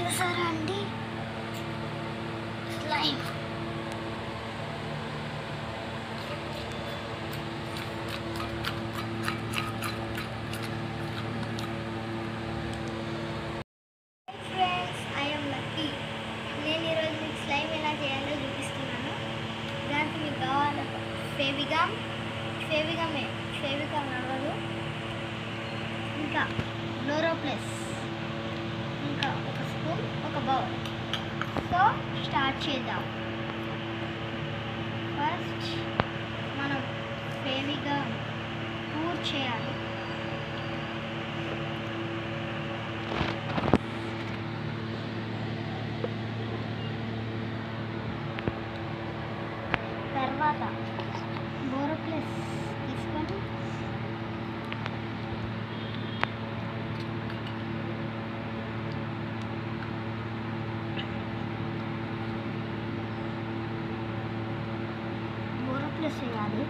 చూసారా అండి slime. Friends, I'm lucky. నేను ఈరోజు మీకు స్లైమ్ ఎలా చేయాలో చూపిస్తున్నాను. దానికి మీకు కావాలి ఫెవిగమ్ అవ్వదు, ఇంకా క్లోరోప్లస్, ఇంకా ఒక స్పూన్, ఒక బౌల్. సో స్టార్ట్ చేద్దాం. ఫస్ట్ మనం ఫెవిగమ్ పూర్ చేయాలి. తర్వాత క్లోరోప్లస్ తీసుకొని క్లోరోప్లస్ వేయాలి.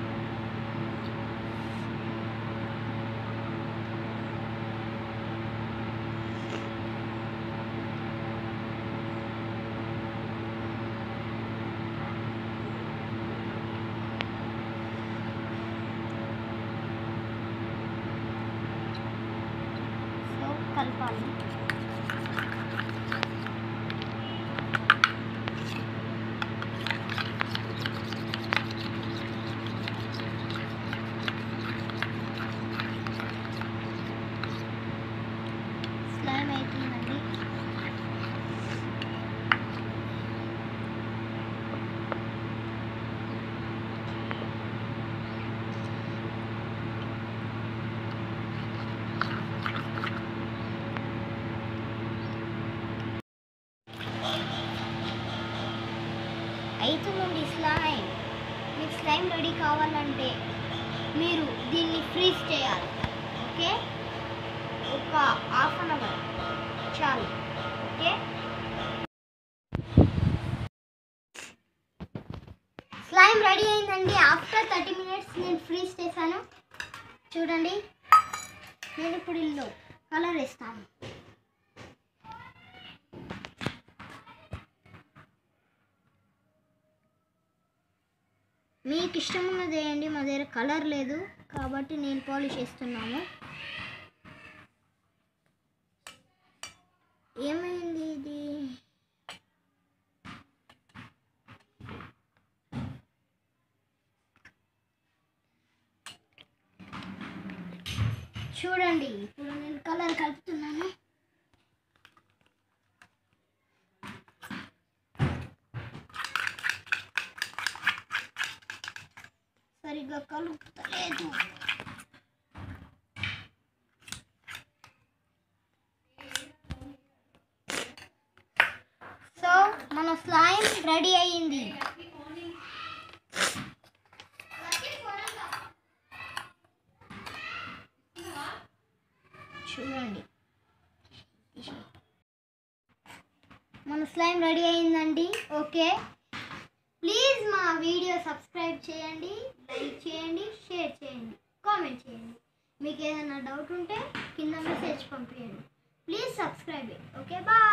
కలపాలి. స్లైమ్ అవుతుందండి. అవుతుందండి స్లైమ్. మీకు స్లైమ్ రెడీ కావాలంటే మీరు దీన్ని ఫ్రీజ్ చేయాలి. ఓకే, ఒక హాఫ్ అన్ అవర్ చాలు. ఓకే, స్లైమ్ రెడీ అయిందండి. ఆఫ్టర్ 30 minutes నేను ఫ్రీజ్ చేశాను. చూడండి, నేను ఇప్పుడు ఇందులో కలర్ వేస్తాను. మీకు ఇష్టం ఉన్నది వేయండి. మా దగ్గర కలర్ లేదు కాబట్టి నేను పాలిష్ వేస్తున్నాను. ఏమైంది ఇది? చూడండి, ఇప్పుడు నేను కలర్ కలుపుతున్నాను. సరిగ్గా కలుపుతలేదు. సో మన స్లైమ్ రెడీ అయ్యింది. చూడండి, మన స్లైమ్ రెడీ అయిందండి. ఓకే, ప్లీజ్ మా వీడియో సబ్స్క్రైబ్ చేయండి, లైక్ చేయండి, షేర్ చేయండి, కామెంట్ చేయండి. మీకు ఏదైనా డౌట్ ఉంటే కింద మెసేజ్ పంపించండి. Please subscribe. Okay, bye.